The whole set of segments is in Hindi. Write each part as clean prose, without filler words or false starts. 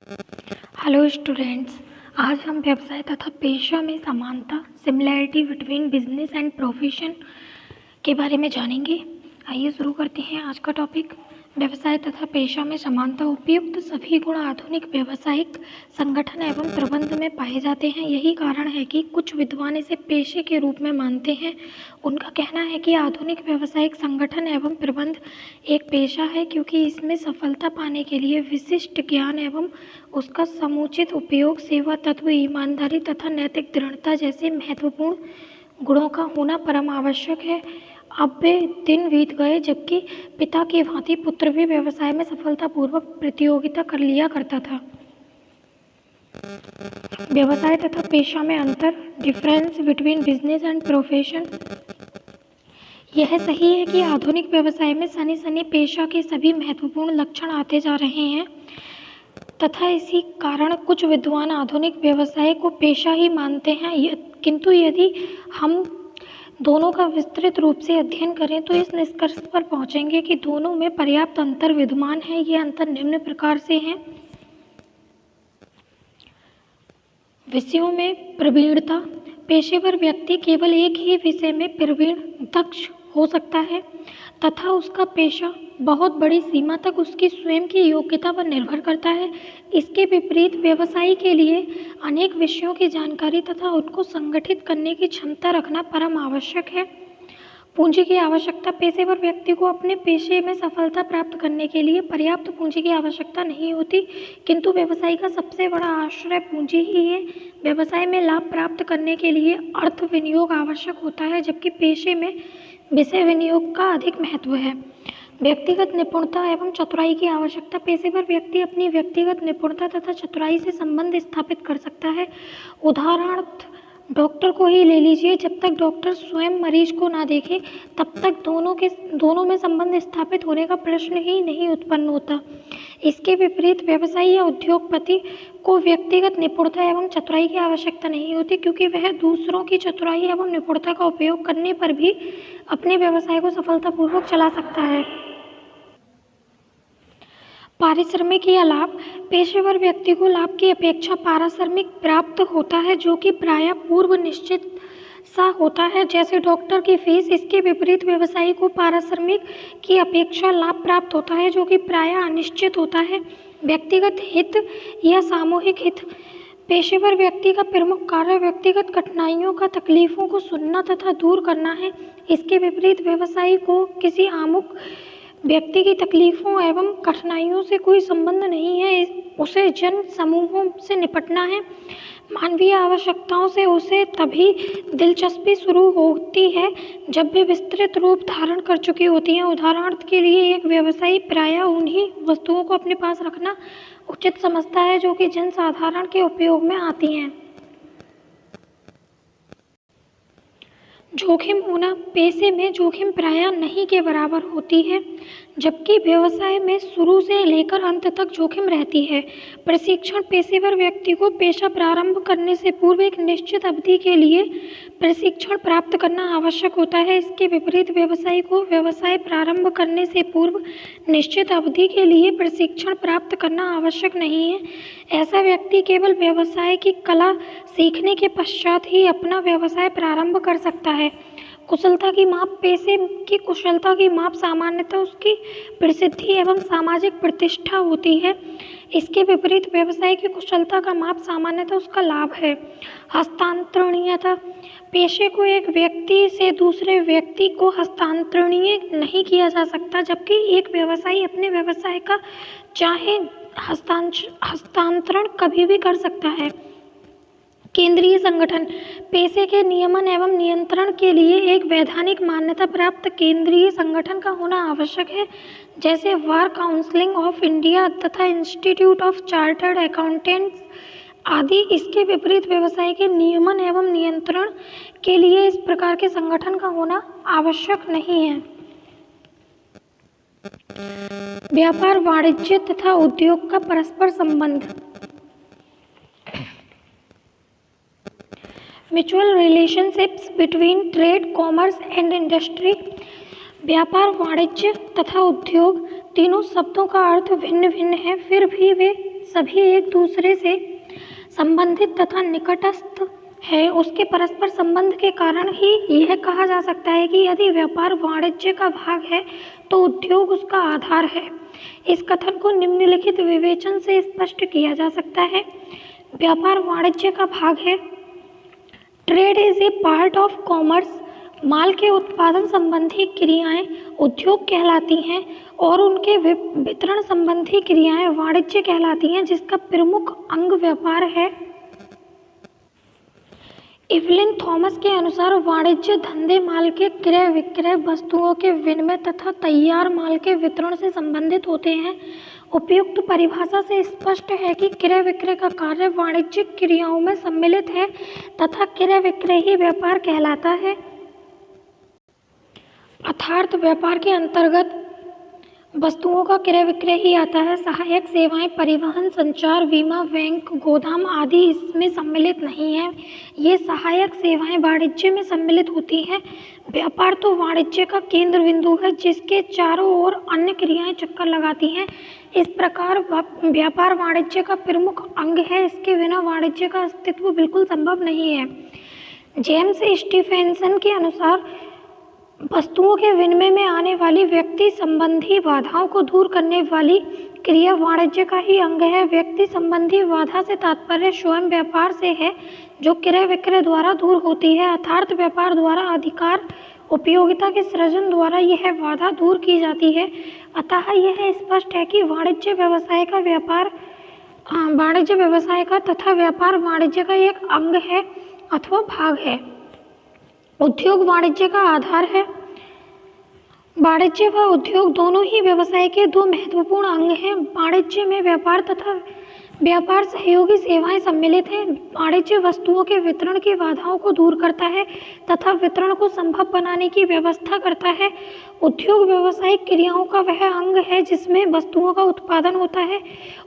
Hello students. आज हम व्यवसाय तथा पेशा में समानता similarity between business and profession के बारे में जानेंगे। आइए शुरू करते हैं आज का टॉपिक। व्यवसाय तथा पेशा में समानता उपयुक्त सभी गुण आधुनिक व्यावसायिक संगठन एवं प्रबंध में पाए जाते हैं। यही कारण है कि कुछ विद्वान इसे पेशे के रूप में मानते हैं। उनका कहना है कि आधुनिक व्यावसायिक संगठन एवं प्रबंध एक पेशा है क्योंकि इसमें सफलता पाने के लिए विशिष्ट ज्ञान एवं उसका समुचित उपयोग, सेवा तत्व, ईमानदारी तथा नैतिक दृढ़ता जैसे महत्वपूर्ण गुणों का होना परम आवश्यक है। अब वे दिन बीत गए जबकि पिता की भांति पुत्र भी व्यवसाय में सफलतापूर्वक प्रतियोगिता कर लिया करता था। व्यवसाय तथा पेशा में अंतर, difference between business and profession. यह सही है कि आधुनिक व्यवसाय में सनी सनी पेशा के सभी महत्वपूर्ण लक्षण आते जा रहे हैं तथा इसी कारण कुछ विद्वान आधुनिक व्यवसाय को पेशा ही मानते हैं। किंतु यदि हम दोनों का विस्तृत रूप से अध्ययन करें तो इस निष्कर्ष पर पहुंचेंगे कि दोनों में पर्याप्त अंतर विद्यमान है। ये अंतर निम्न प्रकार से हैं। विषयों में प्रवीणता। पेशेवर व्यक्ति केवल एक ही विषय में प्रवीण दक्ष हो सकता है तथा उसका पेशा बहुत बड़ी सीमा तक उसकी स्वयं की योग्यता पर निर्भर करता है। इसके विपरीत व्यवसायी के लिए अनेक विषयों की जानकारी तथा उनको संगठित करने की क्षमता रखना परम आवश्यक है। पूंजी की आवश्यकता। पेशेवर व्यक्ति को अपने पेशे में सफलता प्राप्त करने के लिए पर्याप्त पूंजी की आवश्यकता नहीं होती, किंतु व्यवसायी का सबसे बड़ा आश्रय पूंजी ही है। व्यवसाय में लाभ प्राप्त करने के लिए अर्थ विनियोग आवश्यक होता है, जबकि पेशे में विषय विनियोग का अधिक महत्व है। व्यक्तिगत निपुणता एवं चतुराई की आवश्यकता। पेशेवर व्यक्ति अपनी व्यक्तिगत निपुणता तथा चतुराई से संबंध स्थापित कर सकता है। उदाहरणार्थ डॉक्टर को ही ले लीजिए। जब तक डॉक्टर स्वयं मरीज को ना देखे तब तक दोनों में संबंध स्थापित होने का प्रश्न ही नहीं उत्पन्न होता। इसके विपरीत व्यवसायी या उद्योगपति को व्यक्तिगत निपुणता एवं चतुराई की आवश्यकता नहीं होती, क्योंकि वह दूसरों की चतुराई एवं निपुणता का उपयोग करने पर भी अपने व्यवसाय को सफलतापूर्वक चला सकता है। पारिश्रमिक या लाभ। पेशेवर व्यक्ति को लाभ की अपेक्षा पारिश्रमिक प्राप्त होता है, जो कि प्रायः पूर्व निश्चित सा होता है, जैसे डॉक्टर की फीस। इसके विपरीत व्यवसायी को पारिश्रमिक की अपेक्षा लाभ प्राप्त होता है, जो कि प्रायः अनिश्चित होता है। व्यक्तिगत हित या सामूहिक हित। पेशेवर व्यक्ति का प्रमुख कार्य व्यक्तिगत कठिनाइयों का तकलीफों को सुनना तथा दूर करना है। इसके विपरीत व्यवसायी को किसी आमुख व्यक्ति की तकलीफों एवं कठिनाइयों से कोई संबंध नहीं है, उसे जन समूहों से निपटना है। मानवीय आवश्यकताओं से उसे तभी दिलचस्पी शुरू होती है जब वे विस्तृत रूप धारण कर चुकी होती हैं। उदाहरण के लिए एक व्यवसायी प्रायः उन्हीं वस्तुओं को अपने पास रखना उचित समझता है जो कि जन साधारण के उपयोग में आती हैं। जोखिम होना। पेशे में जोखिम प्रायः नहीं के बराबर होती है, जबकि व्यवसाय में शुरू से लेकर अंत तक जोखिम रहती है। प्रशिक्षण। पेशेवर व्यक्ति को पेशा प्रारंभ करने से पूर्व एक निश्चित अवधि के लिए प्रशिक्षण प्राप्त करना आवश्यक होता है। इसके विपरीत व्यवसायी को व्यवसाय प्रारंभ करने से पूर्व निश्चित अवधि के लिए प्रशिक्षण प्राप्त करना आवश्यक नहीं है। ऐसा व्यक्ति केवल व्यवसाय की कला सीखने के पश्चात ही अपना व्यवसाय प्रारंभ कर सकता है। कुशलता की माप। पेशे की कुशलता की माप सामान्यतः उसकी प्रसिद्धि एवं सामाजिक प्रतिष्ठा होती है। इसके विपरीत व्यवसाय की कुशलता का माप सामान्यतः उसका लाभ है। हस्तांतरणीयता। पेशे को एक व्यक्ति से दूसरे व्यक्ति को हस्तांतरणीय नहीं किया जा सकता, जबकि एक व्यवसायी अपने व्यवसाय का चाहे हस्तांतरण कभी भी कर सकता है। केंद्रीय संगठन। पेशे के नियमन एवं नियंत्रण के लिए एक वैधानिक मान्यता प्राप्त केंद्रीय संगठन का होना आवश्यक है, जैसे बार काउंसिल ऑफ इंडिया तथा इंस्टीट्यूट ऑफ चार्टर्ड अकाउंटेंट्स आदि। इसके विपरीत व्यवसाय के नियमन एवं नियंत्रण के लिए इस प्रकार के संगठन का होना आवश्यक नहीं है। व्यापार, वाणिज्य तथा उद्योग का परस्पर संबंध। Mutual relationships between trade, commerce and industry. व्यापार, वाणिज्य तथा उद्योग तीनों शब्दों का अर्थ भिन्न भिन्न है, फिर भी वे सभी एक दूसरे से संबंधित तथा निकटस्थ है, उसके परस्पर संबंध के कारण ही यह कहा जा सकता है कि यदि व्यापार वाणिज्य का भाग है तो उद्योग उसका आधार है। इस कथन को निम्नलिखित विवेचन से स्पष्ट किया जा सकता है। व्यापार वाणिज्य का भाग है। Trade is a part of commerce. माल के उत्पादन संबंधी क्रियाएं उद्योग कहलाती हैं और उनके वितरण संबंधी क्रियाएं वाणिज्य कहलाती हैं, जिसका प्रमुख अंग व्यापार है। इवलिन थॉमस के अनुसार वाणिज्य धंधे माल के क्रय विक्रय, वस्तुओं के विनिमय तथा तैयार माल के वितरण से संबंधित होते हैं। उपयुक्त परिभाषा से स्पष्ट है कि क्रय विक्रय का कार्य वाणिज्यिक क्रियाओं में सम्मिलित है तथा क्रय विक्रय ही व्यापार कहलाता है। अर्थात व्यापार के अंतर्गत वस्तुओं का क्रय विक्रय ही आता है। सहायक सेवाएं, परिवहन, संचार, बीमा, बैंक, गोदाम आदि इसमें सम्मिलित नहीं है। ये सहायक सेवाएं वाणिज्य में सम्मिलित होती हैं। व्यापार तो वाणिज्य का केंद्र बिंदु है जिसके चारों ओर अन्य क्रियाएं चक्कर लगाती हैं। इस प्रकार व्यापार वाणिज्य का प्रमुख अंग है। इसके बिना वाणिज्य का अस्तित्व बिल्कुल संभव नहीं है। जेम्स स्टीफेंसन के अनुसार वस्तुओं के विनिमय में आने वाली व्यक्ति संबंधी बाधाओं को दूर करने वाली क्रिया वाणिज्य का ही अंग है। व्यक्ति संबंधी बाधा से तात्पर्य स्वयं व्यापार से है, जो क्रय विक्रय द्वारा दूर होती है। अर्थात व्यापार द्वारा अधिकार उपयोगिता के सृजन द्वारा यह बाधा दूर की जाती है। अतः यह स्पष्ट है कि वाणिज्य व्यवसाय का तथा व्यापार वाणिज्य का एक अंग है अथवा भाग है। उद्योग वाणिज्य का आधार है। वाणिज्य व उद्योग दोनों ही व्यवसाय के दो महत्वपूर्ण अंग हैं। वाणिज्य में व्यापार तथा व्यापार सहयोगी सेवाएं सम्मिलित हैं। वाणिज्य वस्तुओं के वितरण की बाधाओं को दूर करता है तथा वितरण को संभव बनाने की व्यवस्था करता है। उद्योग व्यावसायिक क्रियाओं का वह अंग है जिसमें वस्तुओं का उत्पादन होता है।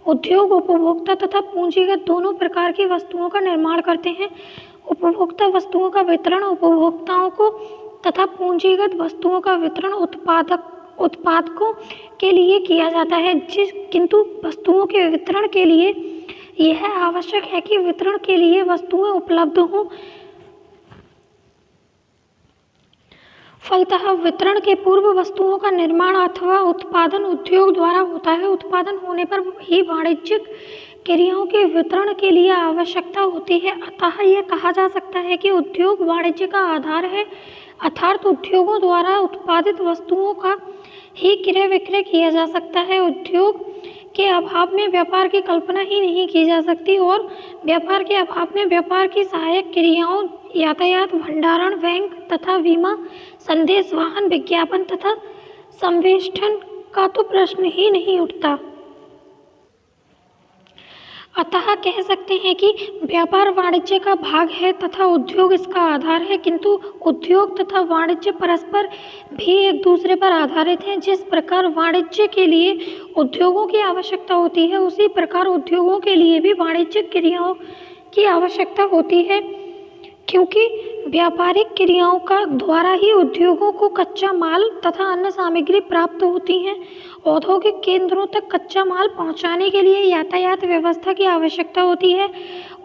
उद्योग उपभोक्ता तथा पूंजीगत दोनों प्रकार की वस्तुओं का निर्माण करते हैं। उपभोक्ता वस्तुओं का वितरण उपभोक्ताओं को तथा पूंजीगत वस्तुओं का वितरण उत्पादकों के लिए किया जाता है। किंतु वस्तुओं के वितरण के लिए यह आवश्यक है कि वितरण के लिए वस्तुएं उपलब्ध हों। फलतः वितरण के पूर्व वस्तुओं का निर्माण अथवा उत्पादन उद्योग द्वारा होता है। उत्पादन होने पर ही वाणिज्यिक क्रियाओं के वितरण के लिए आवश्यकता होती है। अतः यह कहा जा सकता है कि उद्योग वाणिज्य का आधार है। अर्थात उद्योगों द्वारा उत्पादित वस्तुओं का ही क्रय विक्रय किया जा सकता है। उद्योग के अभाव में व्यापार की कल्पना ही नहीं की जा सकती और व्यापार के अभाव में व्यापार की सहायक क्रियाओं यातायात, भंडारण, बैंक तथा बीमा, संदेश वाहन, विज्ञापन तथा संवेष्टन का तो प्रश्न ही नहीं उठता। अतः कह सकते हैं कि व्यापार वाणिज्य का भाग है तथा उद्योग इसका आधार है, किंतु उद्योग तथा वाणिज्य परस्पर भी एक दूसरे पर आधारित हैं। जिस प्रकार वाणिज्य के लिए उद्योगों की आवश्यकता होती है, उसी प्रकार उद्योगों के लिए भी वाणिज्यिक क्रियाओं की आवश्यकता होती है, क्योंकि व्यापारिक क्रियाओं का द्वारा ही उद्योगों को कच्चा माल तथा अन्य सामग्री प्राप्त होती हैं। औद्योगिक केंद्रों तक कच्चा माल पहुंचाने के लिए यातायात व्यवस्था की आवश्यकता होती है।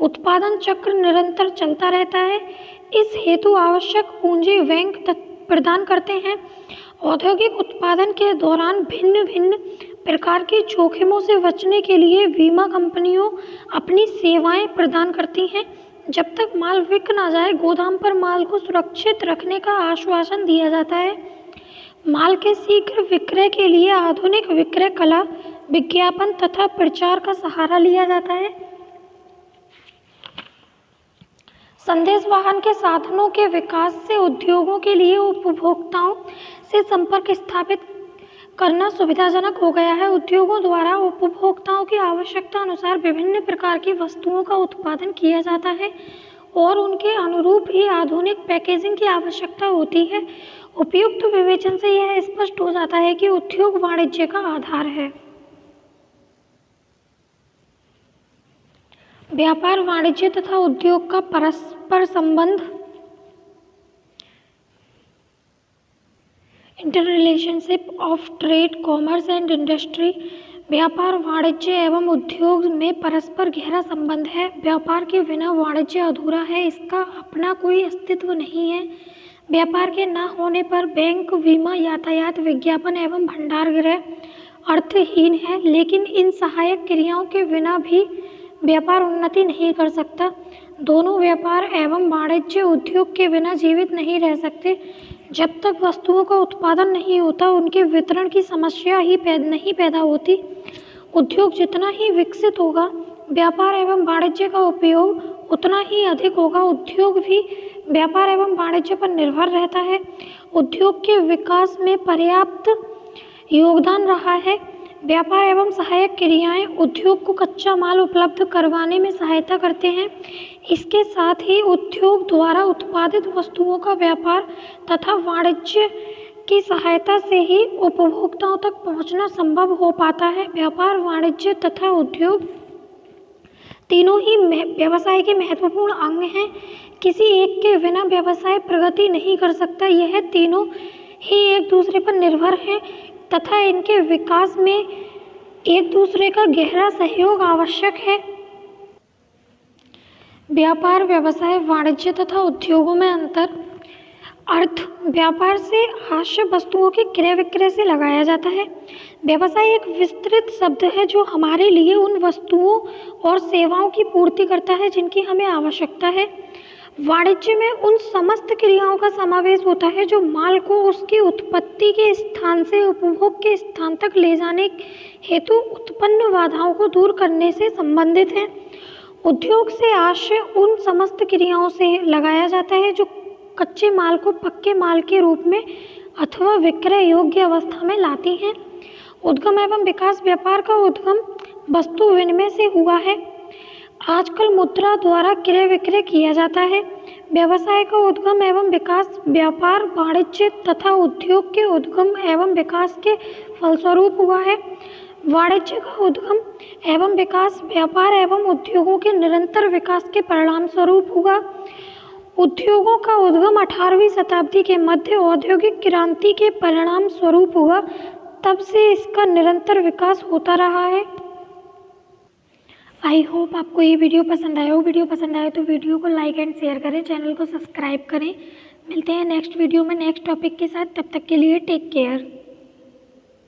उत्पादन चक्र निरंतर चलता रहता है। इस हेतु आवश्यक पूंजी बैंक प्रदान करते हैं। औद्योगिक उत्पादन के दौरान भिन्न भिन्न प्रकार के जोखिमों से बचने के लिए बीमा कंपनियों अपनी सेवाएं प्रदान करती हैं। जब तक माल बिक ना जाए, गोदाम पर माल को सुरक्षित रखने का आश्वासन दिया जाता है। माल के शीघ्र विक्रय के लिए आधुनिक विक्रय कला, विज्ञापन तथा प्रचार का सहारा लिया जाता है। संदेश वाहन के साधनों के विकास से उद्योगों के लिए उपभोक्ताओं से संपर्क स्थापित करना सुविधाजनक हो गया है। उद्योगों द्वारा उपभोक्ताओं की आवश्यकता अनुसार विभिन्न प्रकार की वस्तुओं का उत्पादन किया जाता है और उनके अनुरूप ही आधुनिक पैकेजिंग की आवश्यकता होती है। उपयुक्त विवेचन से यह स्पष्ट हो जाता है कि उद्योग वाणिज्य का आधार है। व्यापार, वाणिज्य तथा उद्योग का परस्पर संबंध, interrelationship of trade, commerce and industry, व्यापार, वाणिज्य एवं उद्योग में परस्पर गहरा संबंध है। व्यापार के बिना वाणिज्य अधूरा है, इसका अपना कोई अस्तित्व नहीं है। व्यापार के न होने पर बैंक, बीमा, यातायात, विज्ञापन एवं भंडार गृह अर्थहीन है। लेकिन इन सहायक क्रियाओं के बिना भी व्यापार उन्नति नहीं कर सकता। दोनों व्यापार एवं वाणिज्य उद्योग के बिना जीवित नहीं रह सकते। जब तक वस्तुओं का उत्पादन नहीं होता, उनके वितरण की समस्या ही नहीं पैदा होती। उद्योग जितना ही विकसित होगा, व्यापार एवं वाणिज्य का उपयोग उतना ही अधिक होगा। उद्योग भी व्यापार एवं वाणिज्य पर निर्भर रहता है। उद्योग के विकास में पर्याप्त योगदान रहा है। व्यापार एवं सहायक क्रियाएं उद्योग को कच्चा माल उपलब्ध करवाने में सहायता करते हैं। इसके साथ ही उद्योग द्वारा उत्पादित वस्तुओं का व्यापार तथा वाणिज्य की सहायता से ही उपभोक्ताओं तक पहुंचना संभव हो पाता है। व्यापार, वाणिज्य तथा उद्योग तीनों ही व्यवसाय के महत्वपूर्ण अंग हैं। किसी एक के बिना व्यवसाय प्रगति नहीं कर सकता। यह तीनों ही एक दूसरे पर निर्भर हैं तथा इनके विकास में एक दूसरे का गहरा सहयोग आवश्यक है। व्यापार, व्यवसाय, वाणिज्य तथा उद्योगों में अंतर। अर्थ व्यापार से आवश्यक वस्तुओं के क्रय विक्रय से लगाया जाता है। व्यवसाय एक विस्तृत शब्द है जो हमारे लिए उन वस्तुओं और सेवाओं की पूर्ति करता है जिनकी हमें आवश्यकता है। वाणिज्य में उन समस्त क्रियाओं का समावेश होता है जो माल को उसकी उत्पत्ति के स्थान से उपभोग के स्थान तक ले जाने हेतु उत्पन्न बाधाओं को दूर करने से संबंधित हैं। उद्योग से आशय उन समस्त क्रियाओं से लगाया जाता है जो कच्चे माल को पक्के माल के रूप में अथवा विक्रय योग्य अवस्था में लाती हैं। उद्गम एवं विकास। व्यापार का उद्गम वस्तु विनिमय से हुआ है। आजकल मुद्रा द्वारा क्रय विक्रय किया जाता है। व्यवसाय का उद्गम एवं विकास व्यापार, वाणिज्य तथा उद्योग के उद्गम एवं विकास के फलस्वरूप हुआ है। वाणिज्य का उद्गम एवं विकास व्यापार एवं उद्योगों के निरंतर विकास के परिणाम स्वरूप हुआ। उद्योगों का उद्गम 18वीं शताब्दी के मध्य औद्योगिक क्रांति के परिणाम स्वरूप हुआ। तब से इसका निरंतर विकास होता रहा है। आई होप आपको ये वीडियो पसंद आया हो। वीडियो पसंद आए तो वीडियो को लाइक एंड शेयर करें, चैनल को सब्सक्राइब करें। मिलते हैं नेक्स्ट वीडियो में नेक्स्ट टॉपिक के साथ। तब तक के लिए टेक केयर।